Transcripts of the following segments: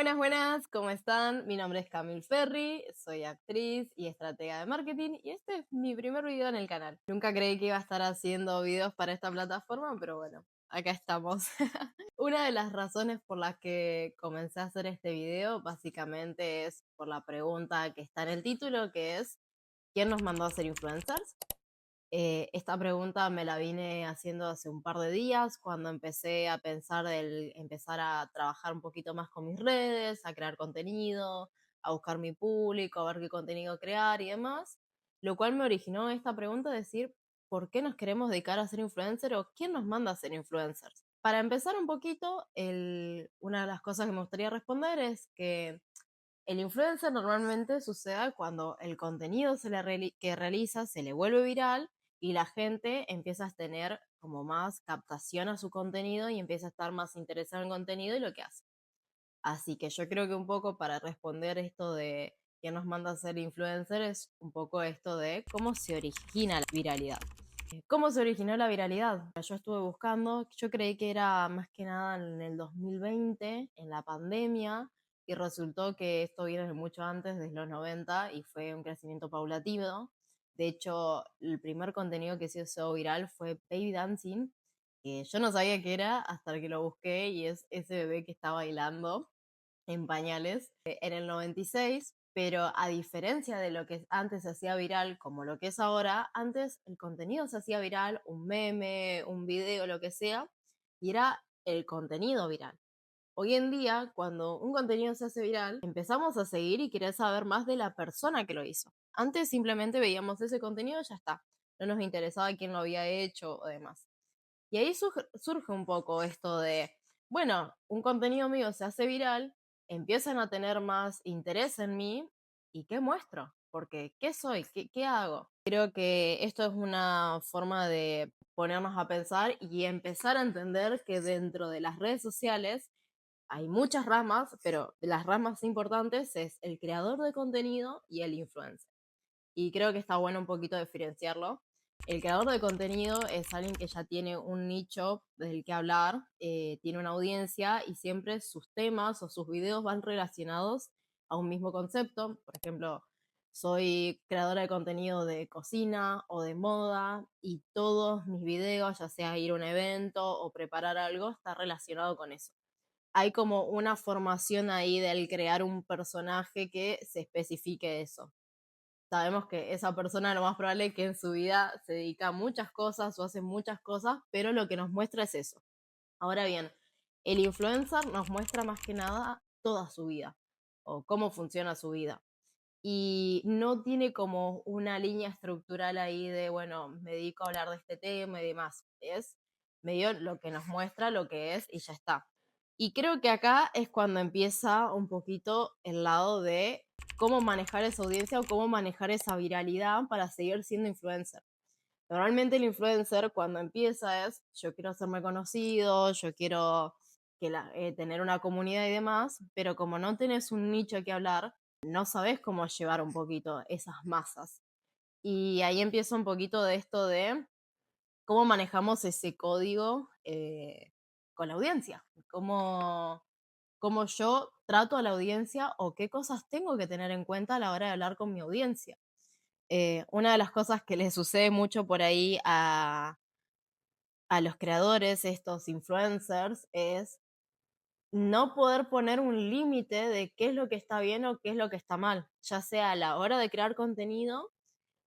Buenas, buenas, ¿cómo están? Mi nombre es Camille Ferri, soy actriz y estratega de marketing y este es mi primer video en el canal. Nunca creí que iba a estar haciendo videos para esta plataforma, pero bueno, acá estamos. Una de las razones por las que comencé a hacer este video básicamente es por la pregunta que está en el título, que es ¿quién nos mandó a ser influencers? Esta pregunta me la vine haciendo hace un par de días cuando empecé a pensar el empezar a trabajar un poquito más con mis redes, a crear contenido, a buscar mi público, a ver qué contenido crear y demás, lo cual me originó esta pregunta de decir, ¿por qué nos queremos dedicar a ser influencer o quién nos manda a ser influencers? Para empezar un poquito, una de las cosas que me gustaría responder es que el influencer normalmente sucede cuando el contenido que realiza se le vuelve viral y la gente empieza a tener como más captación a su contenido y empieza a estar más interesada en el contenido y lo que hace. Así que yo creo que un poco para responder esto de quién nos manda a ser influencer es un poco esto de cómo se origina la viralidad. ¿Cómo se originó la viralidad? Yo estuve buscando, yo creí que era más que nada en el 2020, en la pandemia, y resultó que esto viene de mucho antes, desde los 90, y fue un crecimiento paulatino. De hecho, el primer contenido que se hizo viral fue Baby Dancing, que yo no sabía qué era hasta que lo busqué, y es ese bebé que está bailando en pañales en el 96, pero a diferencia de lo que antes se hacía viral como lo que es ahora, antes el contenido se hacía viral, un meme, un video, lo que sea, y era el contenido viral. Hoy en día, cuando un contenido se hace viral, empezamos a seguir y querer saber más de la persona que lo hizo. Antes simplemente veíamos ese contenido y ya está. No nos interesaba quién lo había hecho o demás. Y ahí surge un poco esto de, bueno, un contenido mío se hace viral, empiezan a tener más interés en mí y ¿qué muestro? Porque ¿qué soy? ¿Qué hago? Creo que esto es una forma de ponernos a pensar y empezar a entender que dentro de las redes sociales hay muchas ramas, pero de las ramas importantes es el creador de contenido y el influencer. Y creo que está bueno un poquito diferenciarlo. El creador de contenido es alguien que ya tiene un nicho del que hablar, tiene una audiencia y siempre sus temas o sus videos van relacionados a un mismo concepto. Por ejemplo, soy creadora de contenido de cocina o de moda y todos mis videos, ya sea ir a un evento o preparar algo, está relacionado con eso. Hay como una formación ahí del crear un personaje que se especifique eso. Sabemos que esa persona lo más probable es que en su vida se dedica a muchas cosas o hace muchas cosas, pero lo que nos muestra es eso. Ahora bien, el influencer nos muestra más que nada toda su vida o cómo funciona su vida. Y no tiene como una línea estructural ahí de, bueno, me dedico a hablar de este tema y demás. Es medio lo que nos muestra lo que es y ya está. Y creo que acá es cuando empieza un poquito el lado de cómo manejar esa audiencia o cómo manejar esa viralidad para seguir siendo influencer. Normalmente el influencer cuando empieza es, yo quiero hacerme conocido, yo quiero tener una comunidad y demás, pero como no tenés un nicho que hablar, no sabes cómo llevar un poquito esas masas. Y ahí empieza un poquito de esto de cómo manejamos ese código con la audiencia, cómo yo trato a la audiencia o qué cosas tengo que tener en cuenta a la hora de hablar con mi audiencia. Una de las cosas que le sucede mucho por ahí a los creadores, estos influencers, es no poder poner un límite de qué es lo que está bien o qué es lo que está mal, ya sea a la hora de crear contenido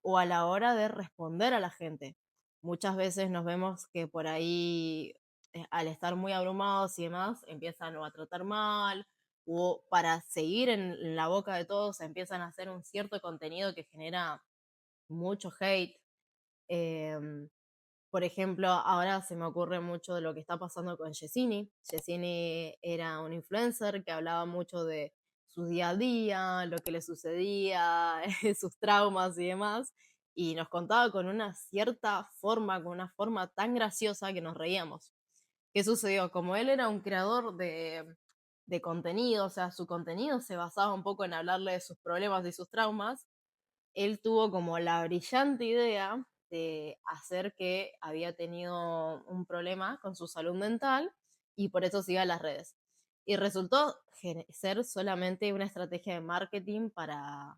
o a la hora de responder a la gente. Muchas veces nos vemos que por ahí, al estar muy abrumados y demás, empiezan o a tratar mal o para seguir en la boca de todos empiezan a hacer un cierto contenido que genera mucho hate. Em, por ejemplo, ahora se me ocurre mucho de lo que está pasando con Yesini. Yesini era un influencer que hablaba mucho de su día a día, lo que le sucedía, sus traumas y demás, y nos contaba con una cierta forma, con una forma tan graciosa que nos reíamos. ¿Qué sucedió? Como él era un creador de contenido, o sea, su contenido se basaba un poco en hablarle de sus problemas y sus traumas, él tuvo como la brillante idea de hacer que había tenido un problema con su salud mental y por eso se iba a las redes. Y resultó ser solamente una estrategia de marketing para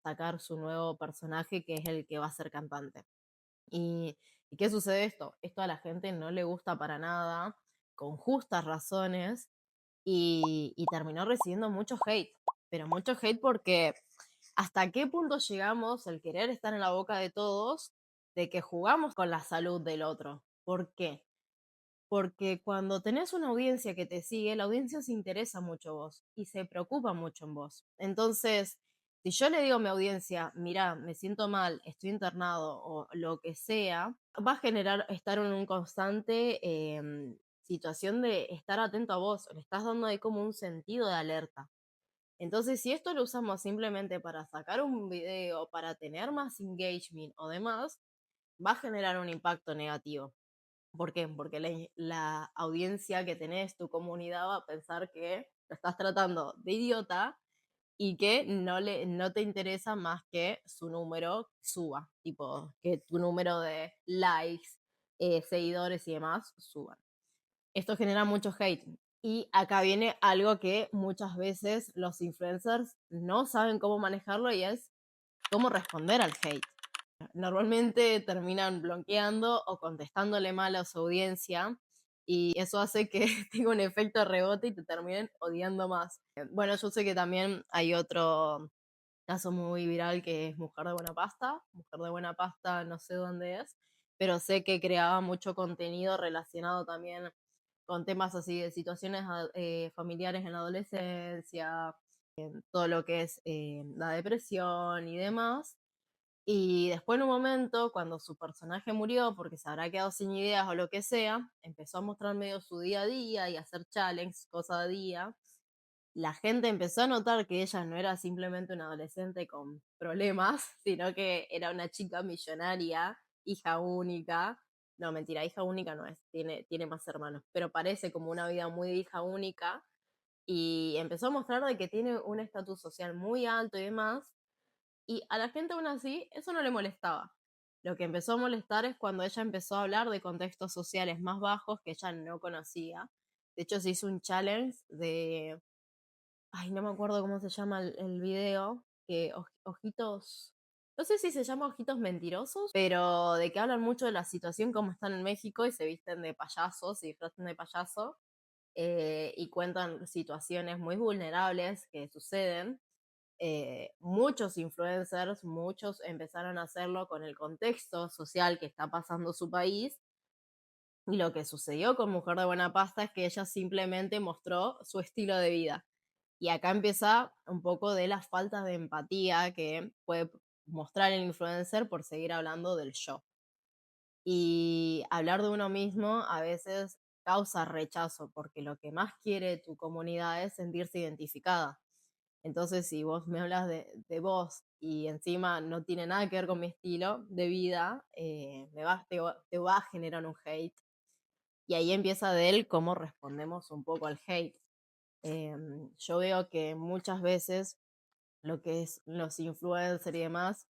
sacar su nuevo personaje, que es el que va a ser cantante. ¿Y qué sucede esto? Esto a la gente no le gusta para nada, con justas razones, y terminó recibiendo mucho hate. Pero mucho hate porque hasta qué punto llegamos el querer estar en la boca de todos, de que jugamos con la salud del otro. ¿Por qué? Porque cuando tenés una audiencia que te sigue, la audiencia se interesa mucho vos y se preocupa mucho en vos. Entonces, si yo le digo a mi audiencia, mira, me siento mal, estoy internado o lo que sea, va a generar estar en un constante situación de estar atento a vos, le estás dando ahí como un sentido de alerta. Entonces, si esto lo usamos simplemente para sacar un video, para tener más engagement o demás, va a generar un impacto negativo. ¿Por qué? Porque la audiencia que tenés, tu comunidad, va a pensar que lo estás tratando de idiota y que no te interesa más que su número suba, tipo, que tu número de likes, seguidores y demás suban. Esto genera mucho hate. Y acá viene algo que muchas veces los influencers no saben cómo manejarlo, y es cómo responder al hate. Normalmente terminan bloqueando o contestándole mal a su audiencia, y eso hace que tenga un efecto rebote y te terminen odiando más. Bueno, yo sé que también hay otro caso muy viral que es Mujer de Buena Pasta. Mujer de Buena Pasta no sé dónde es, pero sé que creaba mucho contenido relacionado también con temas así de situaciones familiares en la adolescencia, todo lo que es la depresión y demás. Y después en un momento, cuando su personaje murió porque se habrá quedado sin ideas o lo que sea, empezó a mostrar medio su día a día y a hacer challenges, cosa de día. La gente empezó a notar que ella no era simplemente una adolescente con problemas, sino que era una chica millonaria, hija única. No, mentira, hija única no es, tiene más hermanos, pero parece como una vida muy de hija única. Y empezó a mostrar de que tiene un estatus social muy alto y demás, y a la gente aún así eso no le molestaba. Lo que empezó a molestar es cuando ella empezó a hablar de contextos sociales más bajos que ella no conocía. De hecho, se hizo un challenge de... Ay, no me acuerdo cómo se llama el video. Que ojitos... No sé si se llama Ojitos Mentirosos, pero de que hablan mucho de la situación como están en México y se visten de payasos, se disfrazan de payaso, y cuentan situaciones muy vulnerables que suceden. Muchos influencers, muchos empezaron a hacerlo con el contexto social que está pasando su país. Y lo que sucedió con Mujer de Buena Pasta es que ella simplemente mostró su estilo de vida. Y acá empieza un poco de la falta de empatía que puede mostrar el influencer por seguir hablando del yo. Y hablar de uno mismo a veces causa rechazo, porque lo que más quiere tu comunidad es sentirse identificada. Entonces, si vos me hablas de vos y encima no tiene nada que ver con mi estilo de vida, te va a generar un hate. Y ahí empieza de él cómo respondemos un poco al hate. Yo veo que muchas veces lo que es los influencers y demás,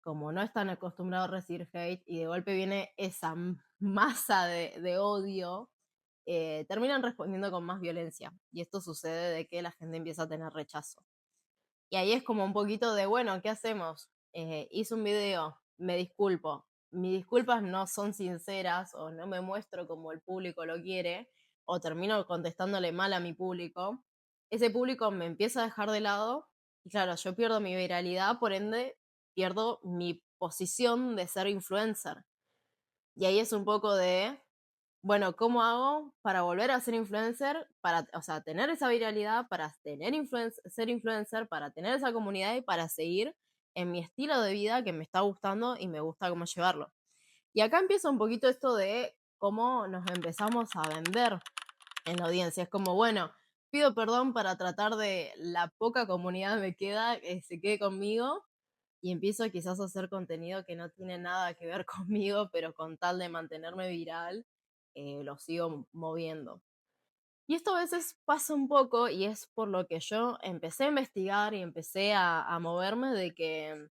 como no están acostumbrados a recibir hate y de golpe viene esa masa de odio, terminan respondiendo con más violencia. Y esto sucede de que la gente empieza a tener rechazo. Y ahí es como un poquito de, bueno, ¿qué hacemos? Hice un video, me disculpo. Mis disculpas no son sinceras o no me muestro como el público lo quiere, o termino contestándole mal a mi público. Ese público me empieza a dejar de lado y claro, yo pierdo mi viralidad, por ende pierdo mi posición de ser influencer. Y ahí es un poco de, bueno, ¿cómo hago para volver a ser influencer? Para, o sea, tener esa viralidad, para tener ser influencer, para tener esa comunidad y para seguir en mi estilo de vida que me está gustando y me gusta cómo llevarlo. Y acá empieza un poquito esto de cómo nos empezamos a vender en la audiencia. Es como, bueno, pido perdón para tratar de la poca comunidad que me queda que se quede conmigo, y empiezo quizás a hacer contenido que no tiene nada que ver conmigo, pero con tal de mantenerme viral, lo sigo moviendo. Y esto a veces pasa un poco y es por lo que yo empecé a investigar y empecé a moverme de que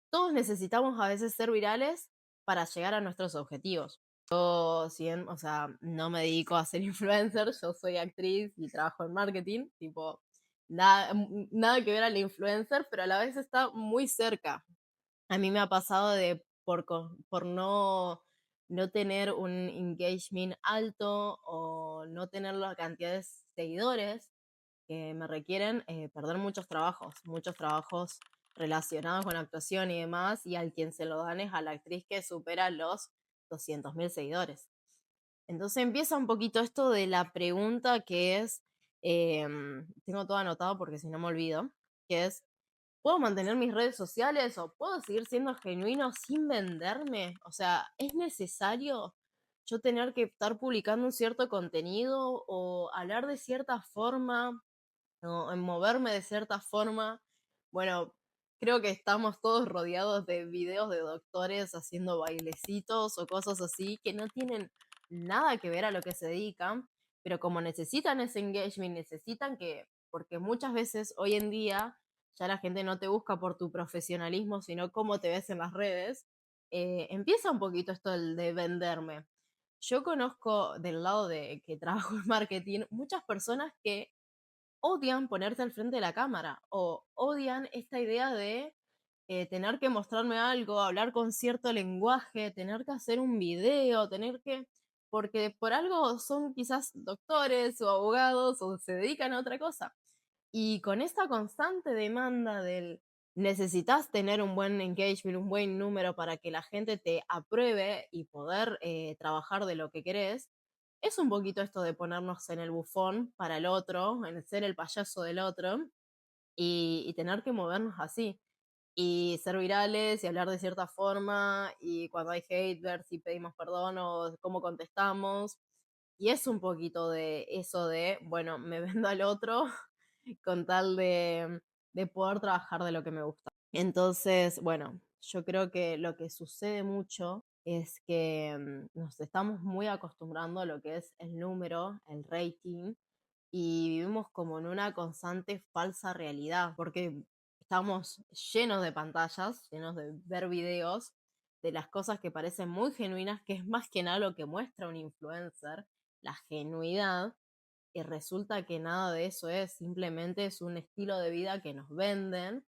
todos necesitamos a veces ser virales para llegar a nuestros objetivos. Si bien, o sea, no me dedico a ser influencer, yo soy actriz y trabajo en marketing, tipo, nada que ver al influencer, pero a la vez está muy cerca. A mí me ha pasado de por no tener un engagement alto o no tener la cantidad de seguidores que me requieren, perder muchos trabajos relacionados con actuación y demás, y al quien se lo dan es a la actriz que supera los 200.000 seguidores. Entonces empieza un poquito esto de la pregunta que es, tengo todo anotado porque si no me olvido, que es, ¿puedo mantener mis redes sociales o puedo seguir siendo genuino sin venderme? O sea, ¿es necesario yo tener que estar publicando un cierto contenido o hablar de cierta forma o en moverme de cierta forma? Bueno, creo que estamos todos rodeados de videos de doctores haciendo bailecitos o cosas así que no tienen nada que ver a lo que se dedican, pero como necesitan ese engagement, necesitan que, porque muchas veces hoy en día ya la gente no te busca por tu profesionalismo, sino cómo te ves en las redes, empieza un poquito esto de venderme. Yo conozco del lado de que trabajo en marketing muchas personas que odian ponerse al frente de la cámara o odian esta idea de tener que mostrarme algo, hablar con cierto lenguaje, tener que hacer un video, porque por algo son quizás doctores o abogados o se dedican a otra cosa. Y con esta constante demanda del necesitas tener un buen engagement, un buen número para que la gente te apruebe y poder trabajar de lo que querés, es un poquito esto de ponernos en el bufón para el otro, en ser el payaso del otro y tener que movernos así. Y ser virales y hablar de cierta forma y cuando hay hate ver si pedimos perdón o cómo contestamos. Y es un poquito de eso de, bueno, me vendo al otro con tal de poder trabajar de lo que me gusta. Entonces, bueno, yo creo que lo que sucede mucho es que nos estamos muy acostumbrando a lo que es el número, el rating, y vivimos como en una constante falsa realidad, porque estamos llenos de pantallas, llenos de ver videos de las cosas que parecen muy genuinas, que es más que nada lo que muestra un influencer, la genuidad, y resulta que nada de eso es, simplemente es un estilo de vida que nos venden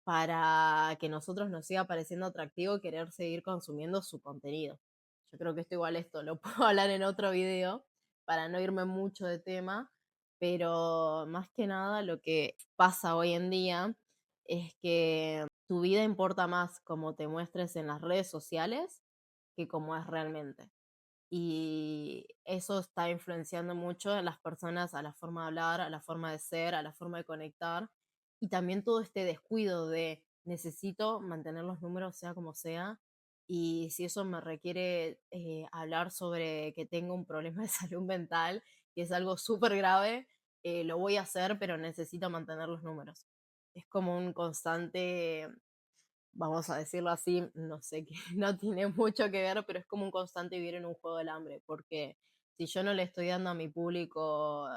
para que nosotros nos siga pareciendo atractivo querer seguir consumiendo su contenido. Yo creo que esto lo puedo hablar en otro video para no irme mucho de tema, pero más que nada lo que pasa hoy en día es que tu vida importa más como te muestres en las redes sociales que como es realmente. Y eso está influenciando mucho en las personas, a la forma de hablar, a la forma de ser, a la forma de conectar. Y también todo este descuido de necesito mantener los números sea como sea. Y si eso me requiere hablar sobre que tengo un problema de salud mental, que es algo súper grave, lo voy a hacer, pero necesito mantener los números. Es como un constante, vamos a decirlo así, no sé, que no tiene mucho que ver, pero es como un constante vivir en un juego del hambre, porque si yo no le estoy dando a mi público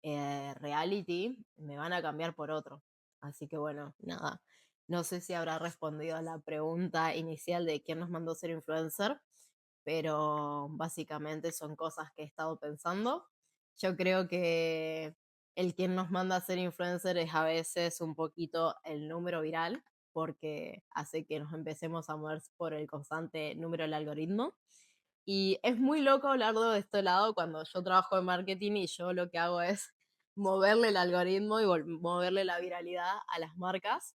reality, me van a cambiar por otro. Así que bueno, nada, no sé si habrá respondido a la pregunta inicial de quién nos mandó ser influencer, pero básicamente son cosas que he estado pensando. Yo creo que el quien nos manda a ser influencer es a veces un poquito el número viral, porque hace que nos empecemos a mover por el constante número del algoritmo. Y es muy loco hablarlo de este lado cuando yo trabajo en marketing y yo lo que hago es moverle el algoritmo y moverle la viralidad a las marcas,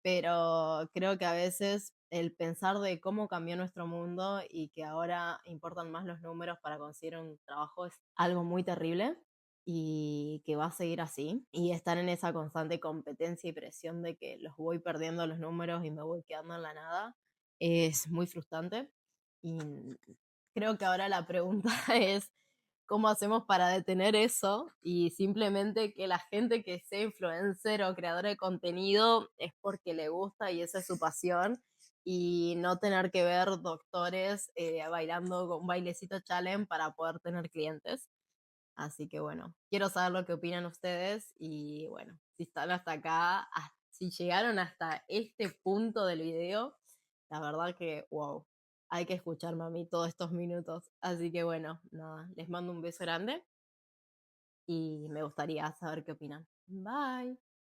pero creo que a veces el pensar de cómo cambió nuestro mundo y que ahora importan más los números para conseguir un trabajo es algo muy terrible y que va a seguir así. Y estar en esa constante competencia y presión de que los voy perdiendo los números y me voy quedando en la nada es muy frustrante. Y creo que ahora la pregunta es cómo hacemos para detener eso y simplemente que la gente que sea influencer o creadora de contenido es porque le gusta y esa es su pasión y no tener que ver doctores bailando con un bailecito challenge para poder tener clientes. Así que bueno, quiero saber lo que opinan ustedes y bueno, si están hasta acá, si llegaron hasta este punto del video, la verdad que wow, hay que escucharme a mí todos estos minutos. Así que bueno, nada, les mando un beso grande y me gustaría saber qué opinan. Bye.